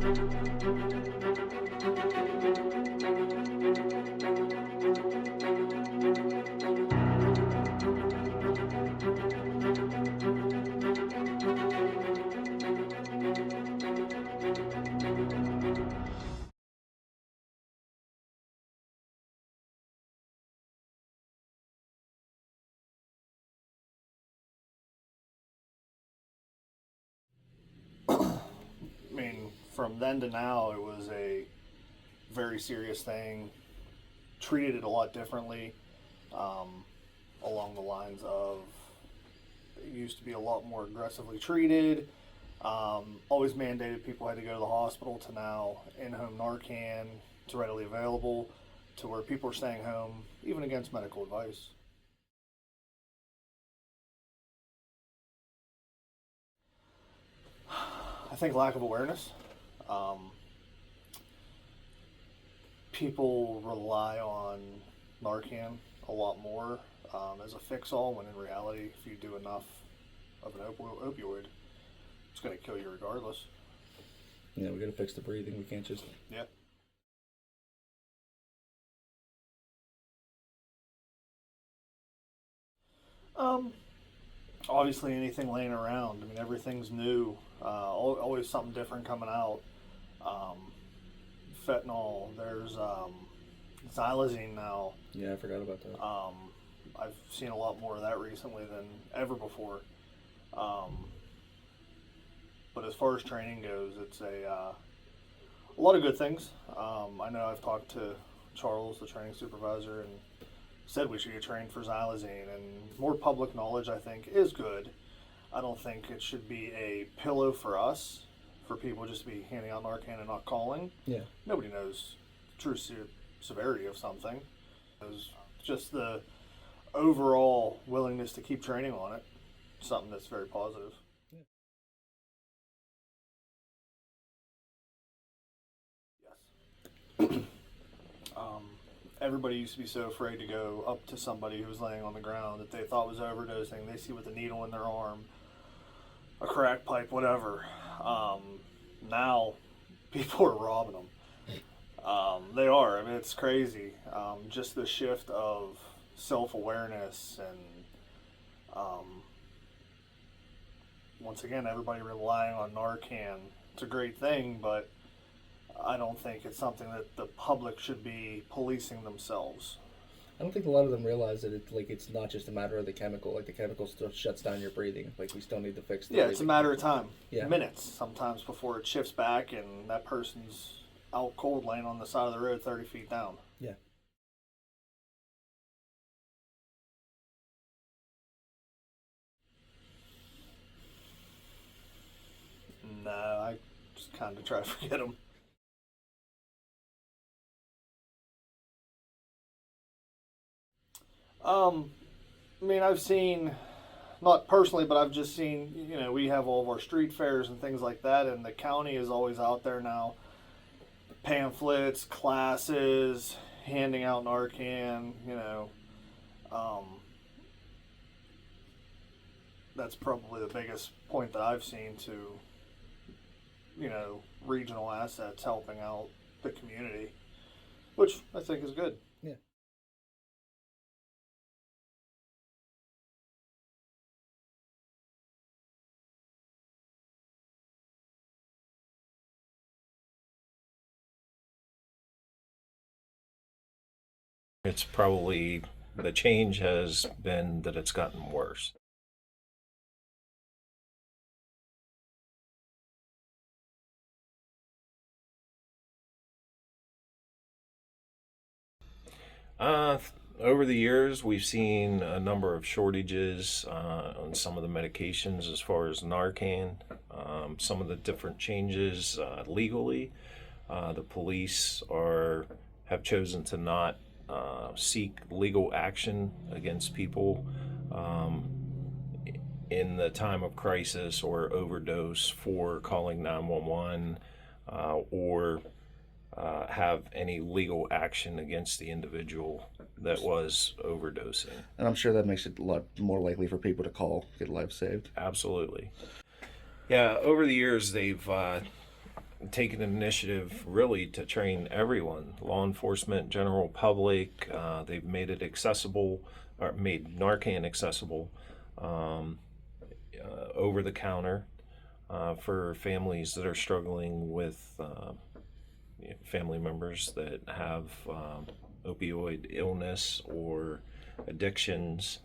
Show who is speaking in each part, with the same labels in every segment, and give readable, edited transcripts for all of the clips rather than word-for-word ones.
Speaker 1: I mean, from then to now, it was a very serious thing. Treated it a lot differently, um, along the lines of it used to be a lot more aggressively treated. Always mandated people had to go to the hospital to now in-home Narcan. It's readily available to where people are staying home, even against medical advice. I think lack of awareness. Um, People rely on Narcan a lot more as a fix-all, when in reality, if you do enough of an opioid, it's going to kill you regardless.
Speaker 2: Yeah, we gotta fix the breathing. We can't just.
Speaker 1: Yeah. Um, Obviously, anything laying around. I mean, everything's new. Always something different coming out. Um, Fentanyl. There's xylazine now.
Speaker 2: Yeah, I forgot about that.
Speaker 1: I've seen a lot more of that recently than ever before. Um, but as far as training goes, it's a lot of good things. I know I've talked to Charles, the training supervisor, and said we should get trained for xylazine. And more public knowledge, I think, is good. I don't think it should be a pillow for us, for people just to be handing out Narcan and not calling.
Speaker 2: Yeah.
Speaker 1: Nobody knows the true severity of something. It's just the overall willingness to keep training on it, something that's very positive.
Speaker 2: Yeah.
Speaker 1: Yes. Everybody used to be so afraid to go up to somebody who was laying on the ground that they thought was overdosing. They see with a needle in their arm, a crack pipe, whatever. Now, people are robbing them. They are. I mean, it's crazy. Just the shift of self-awareness and, once again, everybody relying on Narcan. It's a great thing, but I don't think it's something that the public should be policing themselves.
Speaker 2: I don't think a lot of them realize that it's not just a matter of the chemical. Like the chemical still shuts down your breathing. Like we still need to fix the
Speaker 1: Yeah,
Speaker 2: breathing.
Speaker 1: it's a matter of time.
Speaker 2: Yeah.
Speaker 1: Minutes sometimes before it shifts back and that person's out cold laying on the side of the road 30 feet down.
Speaker 2: Yeah.
Speaker 1: No, I just kind of try to forget them. I mean, I've seen, not personally, but I've just seen, we have all of our street fairs and things like that, and the county is always out there now. Pamphlets, classes, handing out Narcan, Um, that's probably the biggest point that I've seen to, regional assets helping out the community, which I think is good.
Speaker 2: Yeah.
Speaker 3: It's probably the change has been that it's gotten worse. Over the years, we've seen a number of shortages on some of the medications as far as Narcan, some of the different changes legally. The police have chosen to not seek legal action against people in the time of crisis or overdose for calling 911 or have any legal action against the individual that was overdosing.
Speaker 2: And I'm sure that makes it a lot more likely for people to call, get lives saved.
Speaker 3: Absolutely. Yeah, over the years, taken an initiative really to train everyone, law enforcement, general public. They've made it accessible, or made Narcan accessible, over the counter, for families that are struggling with family members that have opioid illness or addictions.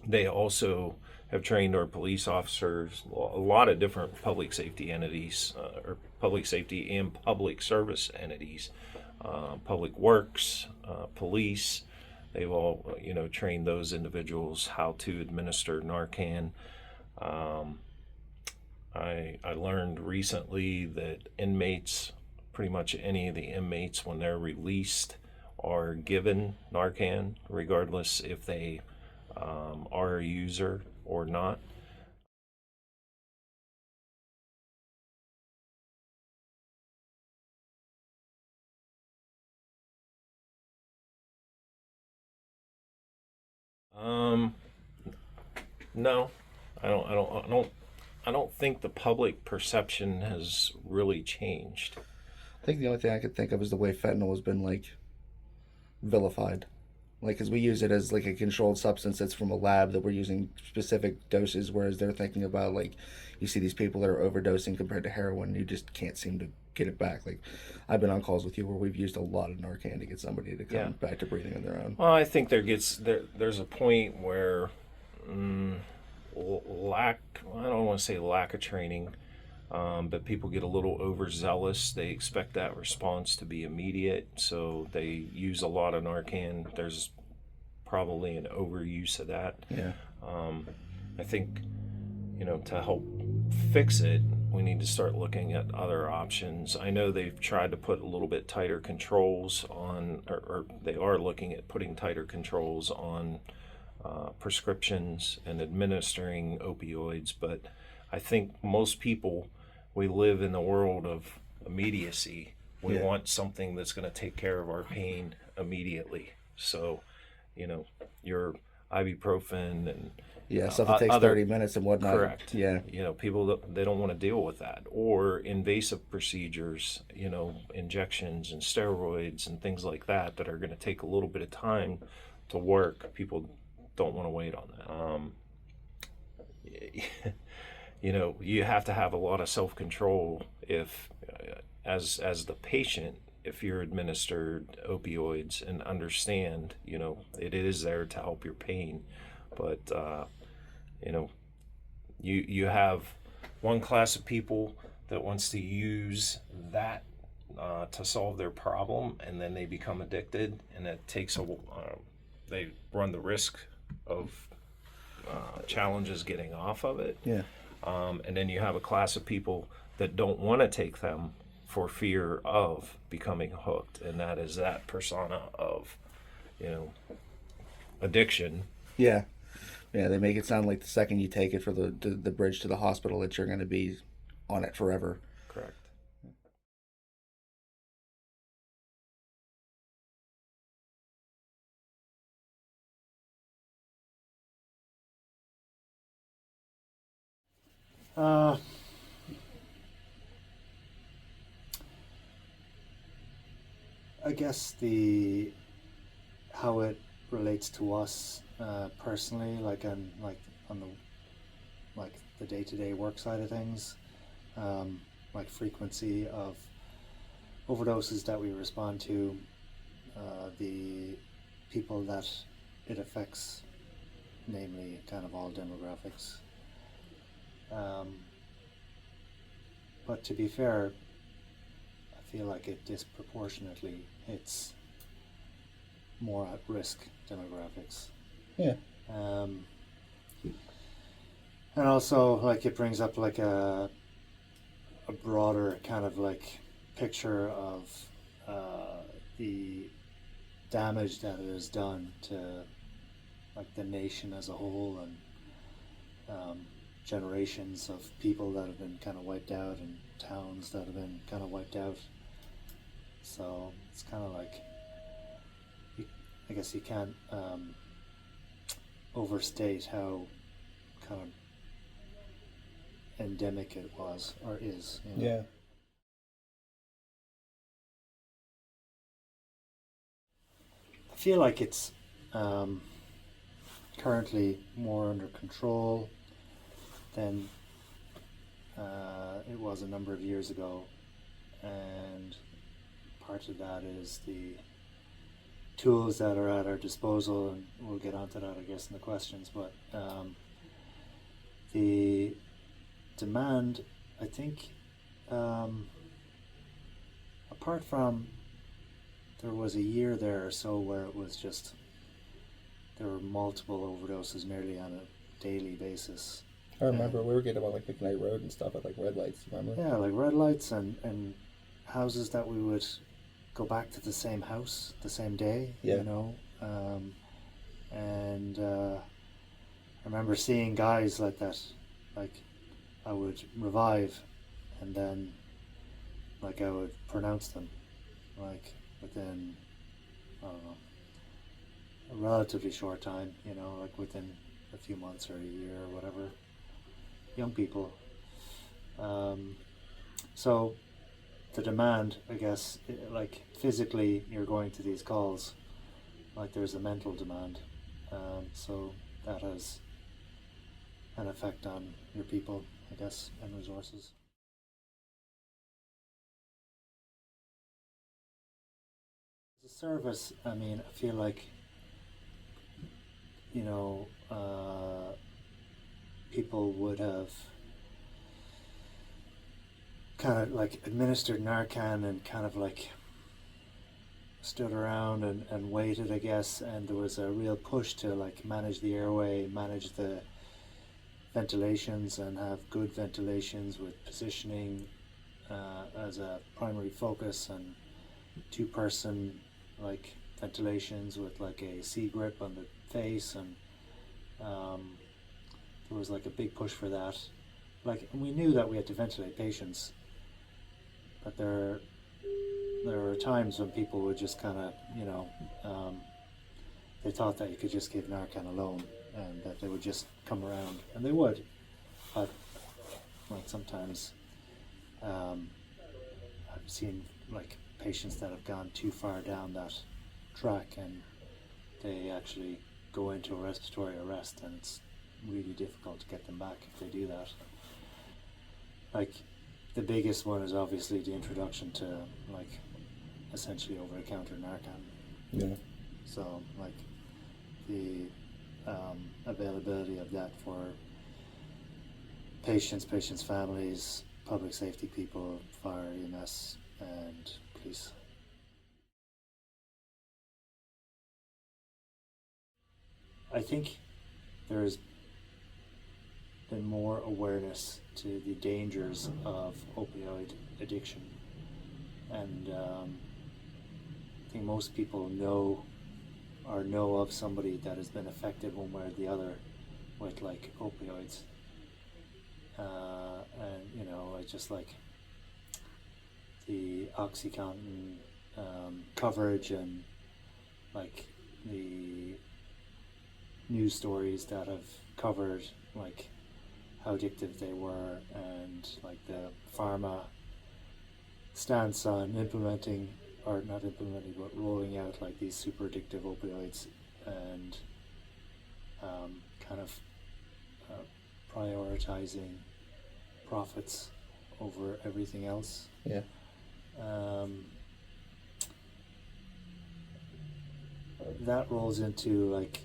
Speaker 3: They also have trained our police officers, a lot of different public safety entities, or public safety and public service entities, public works, police. They've all, trained those individuals how to administer Narcan. I learned recently that inmates, pretty much any of the inmates, when they're released, are given Narcan, regardless if they are a user or not. No, I don't think the public perception has really changed.
Speaker 2: I think the only thing I could think of is the way fentanyl has been like vilified. Like, because we use it as like a controlled substance that's from a lab that we're using specific doses, whereas they're thinking about, like, you see these people that are overdosing compared to heroin, you just can't seem to get it back. Like, I've been on calls with you where we've used a lot of Narcan to get somebody to come back to breathing on their own.
Speaker 3: Well, I think there's a point where lack, I don't want to say lack of training, but people get a little overzealous. They expect that response to be immediate, so they use a lot of Narcan. There's probably an overuse of that.
Speaker 2: Yeah.
Speaker 3: I think, to help fix it, we need to start looking at other options. I know they've tried to put a little bit tighter controls on, or they are looking at putting tighter controls on prescriptions and administering opioids, but I think most people, we live in the world of immediacy. We want something that's going to take care of our pain immediately. So, your ibuprofen and
Speaker 2: stuff that takes 30 minutes and whatnot.
Speaker 3: Correct.
Speaker 2: Yeah.
Speaker 3: People, they don't want to deal with that. Or invasive procedures, injections and steroids and things like that are going to take a little bit of time to work. People don't want to wait on that. You have to have a lot of self-control if, as the patient, if you're administered opioids, and understand, it is there to help your pain. But, you have one class of people that wants to use that to solve their problem, and then they become addicted, and it takes they run the risk of challenges getting off of it.
Speaker 2: Yeah.
Speaker 3: And then you have a class of people that don't want to take them for fear of becoming hooked, and that is that persona of, addiction.
Speaker 2: Yeah. Yeah, they make it sound like the second you take it for the bridge to the hospital that you're going to be on it forever.
Speaker 3: Correct.
Speaker 4: I guess how it relates to us personally, like on the day-to-day work side of things, like frequency of overdoses that we respond to, the people that it affects, namely kind of all demographics. But to be fair, I feel like it disproportionately hits more at-risk demographics.
Speaker 2: Yeah.
Speaker 4: And also, like, it brings up like a broader kind of like picture of the damage that it has done to like the nation as a whole, and generations of people that have been kind of wiped out, and towns that have been kind of wiped out. So it's kind of like, I guess you can't overstate how kind of endemic it was or is. You know?
Speaker 2: Yeah.
Speaker 4: I feel like it's currently more under control than it was a number of years ago, and part of that is the tools that are at our disposal, and we'll get onto that, I guess, in the questions. But the demand, I think, apart from there was a year there or so where it was just there were multiple overdoses nearly on a daily basis.
Speaker 2: I remember we were getting about like McKnight Road and stuff at like red lights. Remember?
Speaker 4: Yeah, like red lights and houses that we would go back to the same house the same day.
Speaker 2: Yeah.
Speaker 4: You know, and I remember seeing guys like that. Like I would revive, and then like I would pronounce them, like within I don't know a relatively short time. You know, like within a few months or a year or whatever. Young people. So the demand, I guess, like physically you're going to these calls, like there's a mental demand. So that has an effect on your people, I guess, and resources. As a service, I mean, I feel like, you know, people would have kind of like administered Narcan and kind of like stood around and waited, I guess, and there was a real push to like manage the airway, manage the ventilations and have good ventilations with positioning as a primary focus, and two-person like ventilations with like a C-grip on the face, and there was like a big push for that. Like, and we knew that we had to ventilate patients, but there were times when people would just kind of, you know, they thought that you could just give Narcan alone and that they would just come around, and they would, but like sometimes I've seen like patients that have gone too far down that track and they actually go into a respiratory arrest, and it's really difficult to get them back if they do that. Like the biggest one is obviously the introduction to like essentially over-the-counter Narcan.
Speaker 2: Yeah.
Speaker 4: So like the availability of that for patients, families, public safety people, fire, EMS, and police. I think there's been more awareness to the dangers of opioid addiction, and I think most people know of somebody that has been affected one way or the other with like opioids, and you know, it's just like the OxyContin coverage and like the news stories that have covered like how addictive they were, and like the pharma stance on implementing, or not implementing, but rolling out like these super addictive opioids, and kind of prioritizing profits over everything else.
Speaker 2: Yeah.
Speaker 4: That rolls into like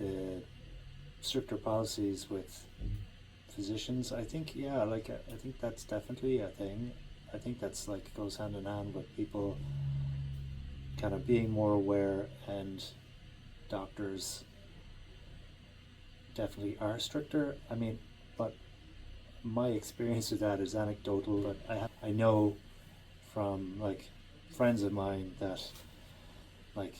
Speaker 4: the stricter policies with physicians. I think, yeah, like I think that's definitely a thing. I think that's like goes hand in hand with people kind of being more aware, and doctors definitely are stricter. I mean, but my experience with that is anecdotal. But I know from like friends of mine that like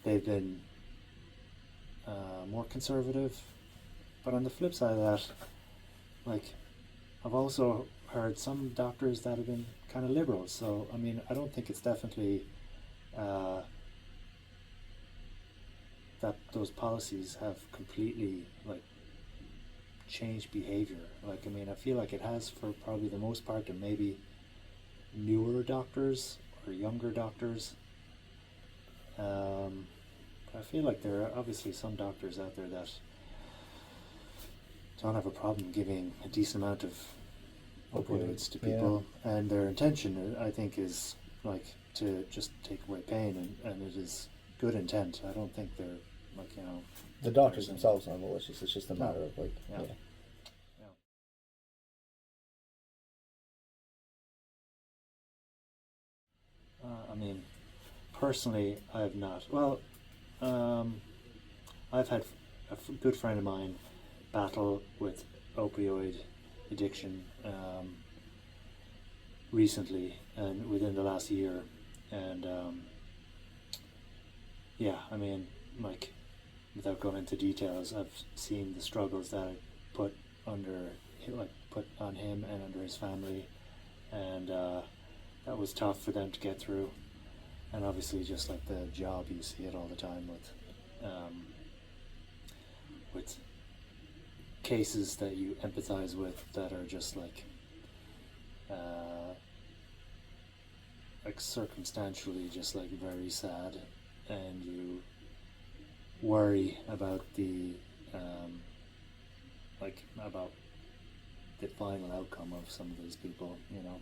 Speaker 4: they've been more conservative. But on the flip side of that, like I've also heard some doctors that have been kind of liberal. So I mean, I don't think it's definitely that those policies have completely like changed behavior. Like, I mean, I feel like it has for probably the most part, and maybe newer doctors or younger doctors. I feel like there are obviously some doctors out there that don't have a problem giving a decent amount of opioids to people, and their intention, I think, is like to just take away pain, and it is good intent. I don't think they're like, you know,
Speaker 2: The doctors themselves aren't malicious. It's just a matter of like,
Speaker 4: Yeah. I mean, personally, I have not. Well, I've had good friend of mine battle with opioid addiction recently and within the last year, and yeah, I mean, like, without going into details, I've seen the struggles that it put on him and under his family, and that was tough for them to get through. And obviously, just like the job, you see it all the time with cases that you empathize with that are just like circumstantially just like very sad, and you worry about the about the final outcome of some of these people, you know.